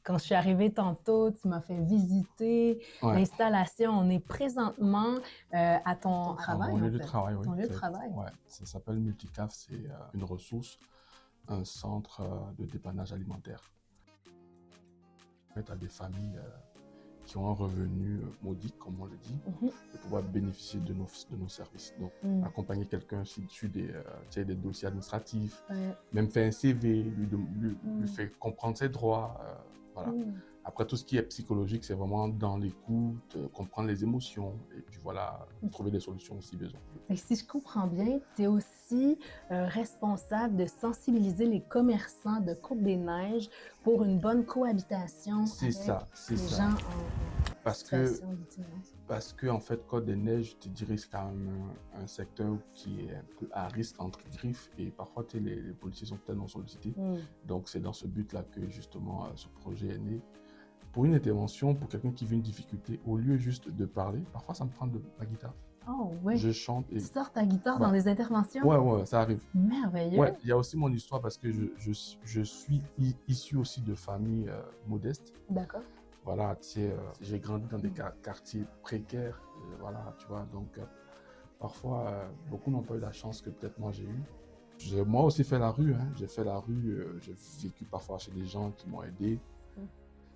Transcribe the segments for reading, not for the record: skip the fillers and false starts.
Quand je suis arrivée tantôt, tu m'as fait visiter Ouais, l'installation. On est présentement à ton à mon travail, en lieu de fait. travail, oui. Ton lieu de travail. Ouais, ça s'appelle Multicaf, c'est une ressource, un centre de dépannage alimentaire. Permettre à des familles qui ont un revenu modique, comme on le dit, Mhm. de pouvoir bénéficier de nos services. Donc, Mm. accompagner quelqu'un sur tu sais, des dossiers administratifs, Ouais. même faire un CV, lui Mm. faire comprendre ses droits. Voilà. Mm. Après, tout ce qui est psychologique, c'est vraiment dans l'écoute, comprendre les émotions, et puis voilà, trouver des solutions si besoin. Et si je comprends bien, tu es aussi responsable de sensibiliser les commerçants de Côte-des-Neiges pour une bonne cohabitation C'est avec ça, c'est les ça. gens en Parce que situation d'itinérance. Parce que, en fait, Côte des Neiges, je te dirais, c'est quand même un secteur qui est un peu à risque entre griffes, et parfois, tu sais, les policiers sont tellement sollicités. Mm. Donc, c'est dans ce but-là que, justement, ce projet est né. Pour une intervention, pour quelqu'un qui vit une difficulté, au lieu juste de parler, parfois, ça me prend de la guitare. Oh, oui. Je chante Tu et... sors ta guitare dans Bah, les interventions? ouais, ça arrive. Merveilleux. Ouais, il y a aussi mon histoire parce que je suis issu aussi de familles modestes. D'accord. Voilà, tu sais, j'ai grandi dans des quartiers précaires, voilà, tu vois, donc parfois, beaucoup n'ont pas eu la chance que peut-être moi j'ai eue. J'ai moi aussi fait la rue, hein. J'ai fait la rue, j'ai vécu parfois chez des gens qui m'ont aidé.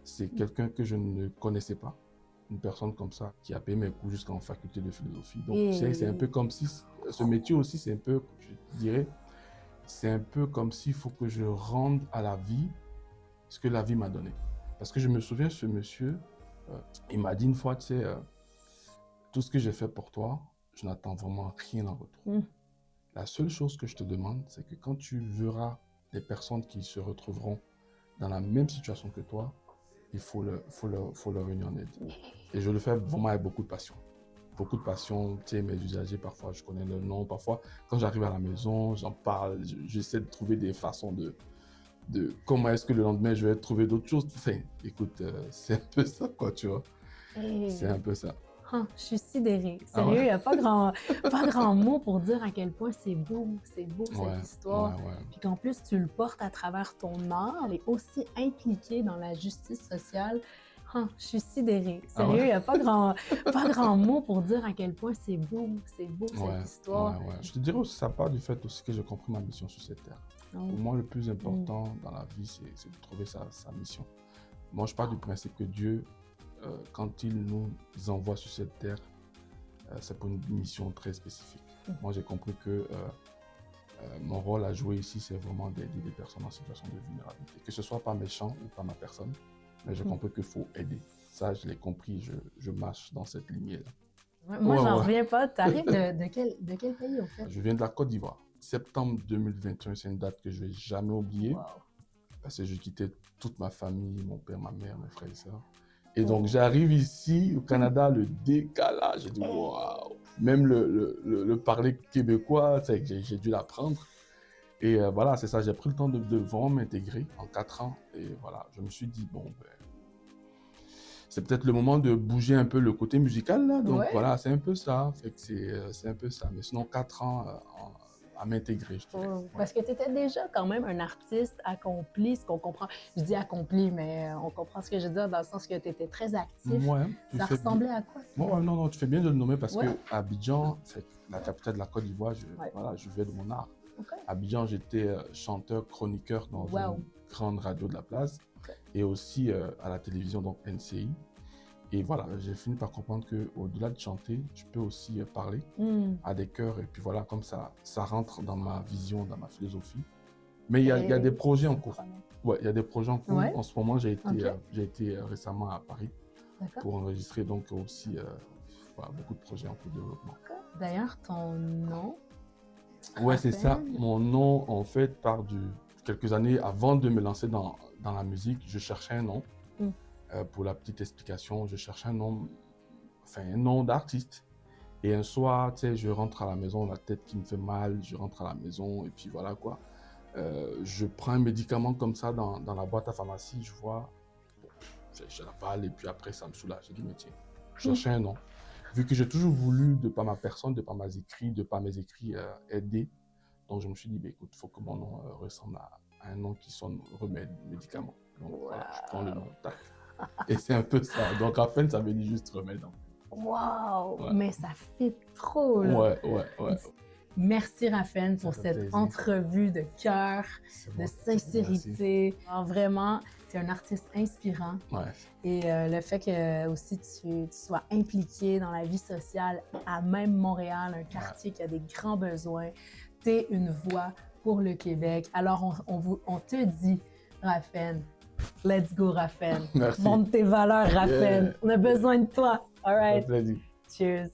C'est quelqu'un que je ne connaissais pas, une personne comme ça, qui a payé mes cours jusqu'en faculté de philosophie. Donc, tu sais, c'est un Et peu comme si, ce métier aussi, c'est un peu, je dirais, c'est un peu comme s'il faut que je rende à la vie ce que la vie m'a donné. Parce que je me souviens, ce monsieur, il m'a dit une fois, tu sais, tout ce que j'ai fait pour toi, je n'attends vraiment rien en retour. mm, La seule chose que je te demande, c'est que quand tu verras des personnes qui se retrouveront dans la même situation que toi, il faut leur venir en aide. Et je le fais vraiment avec beaucoup de passion. Beaucoup de passion, tu sais, mes usagers, parfois, je connais leur nom. Parfois, quand j'arrive à la maison, j'en parle, j'essaie de trouver des façons de comment est-ce que le lendemain, je vais trouver d'autres choses. Enfin, écoute, c'est un peu ça, quoi, tu vois. C'est et un peu ça. ah, je suis sidérée. Ah ouais? Sérieux, il n'y a pas grand mot pour dire à quel point c'est beau cette Ouais, histoire. ouais, ouais. Puis qu'en plus, tu le portes à travers ton art et aussi impliqué dans la justice sociale. Ah, je suis sidérée. Ah ouais? Sérieux, il n'y a pas grand mot pour dire à quel point c'est beau cette Ouais, histoire. ouais. Je te dirais aussi, ça part du fait aussi que j'ai compris ma mission sur cette terre. Oh. Pour moi, le plus Mm. important dans la vie, c'est de trouver sa mission. Moi, je pars du principe que Dieu, quand il nous envoie sur cette terre, c'est pour une mission très spécifique. Moi, j'ai compris que mon rôle à jouer ici, c'est vraiment d'aider des personnes en situation de vulnérabilité. Que ce soit pas méchant ou pas ma personne, mais j'ai compris qu'il faut aider. Ça, je l'ai compris, je marche dans cette lignée-là. Ouais, moi, Ouais, j'en ouais. reviens pas. Tu arrives de quel pays, au fait? Je viens de la Côte d'Ivoire. Septembre 2021, c'est une date que je vais jamais oublier Wow. parce que j'ai quitté toute ma famille, mon père, ma mère, mes frères et sœurs. Et donc, Wow. j'arrive ici, au Canada, le décalage, j'ai dit waouh! Même le parler québécois, j'ai dû l'apprendre. Et voilà, c'est ça, j'ai pris le temps de vraiment m'intégrer en 4 ans. Et voilà, je me suis dit, bon, ben, c'est peut-être le moment de bouger un peu le côté musical, là. Donc Ouais. voilà, c'est un peu ça. Fait que c'est un peu ça. Mais sinon, 4 ans à m'intégrer, je dirais. Oh, Ouais. parce que tu étais déjà quand même un artiste accompli, ce qu'on comprend. Je dis accompli, mais on comprend ce que je veux dire dans le sens que tu étais très actif. Ouais, tu Ça fais bien. ressemblait à quoi? Ouais, non, tu fais bien de le nommer parce Ouais, que Abidjan, c'est la capitale de la Côte d'Ivoire. ouais. Voilà, je vivais de mon art. OK. Abidjan, j'étais chanteur, chroniqueur dans Wow. une grande radio de la place OK. et aussi à la télévision, donc NCI. Et voilà, j'ai fini par comprendre qu'au-delà de chanter, je peux aussi parler Mm. à des chœurs. Et puis voilà, comme ça rentre dans ma vision, dans ma philosophie. Mais il y a des Et projets en c'est cours. prenant. Ouais, il y a des projets en cours. Ouais, En ce moment, OK, j'ai été récemment à Paris d'accord. pour enregistrer donc aussi voilà, beaucoup de projets en cours de développement. D'ailleurs, ton nom Ouais, c'est ça. rappelle. Mon nom, en fait, part de quelques années avant de me lancer dans la musique. Je cherchais un nom. Mm. Pour la petite explication, je cherchais un nom, enfin un nom d'artiste. Et un soir, tu sais, je rentre à la maison, la tête qui me fait mal, je rentre à la maison et puis voilà quoi. Je prends un médicament comme ça dans la boîte à pharmacie, je vois, bon, je l'avale et puis après ça me soulage. J'ai dit, mais tiens, je Mm. cherchais un nom. Vu que j'ai toujours voulu, de par ma personne, de par mes écrits, aider, donc je me suis dit, bah, écoute, il faut que mon nom ressemble à un nom qui sonne remède, médicament. Donc voilà, je prends le nom. Tac. Et c'est un peu ça. Donc Raphaël, ça veut dire juste remède. Wow! Ouais. Mais ça fait trop, là. Ouais. Merci, Raphaël, pour Ça fait cette plaisir. entrevue de cœur, C'est de bon. sincérité. Alors, vraiment, tu es un artiste inspirant. Ouais. Et le fait que aussi tu sois impliqué dans la vie sociale à même Montréal, un quartier qui a des grands besoins, tu es une voix pour le Québec. Alors, on te dit, Raphaël, let's go, Raphaël. Merci. Monte tes valeurs, Raphaël. Yeah. On a besoin de toi. All Ça fait right. plaisir. Cheers.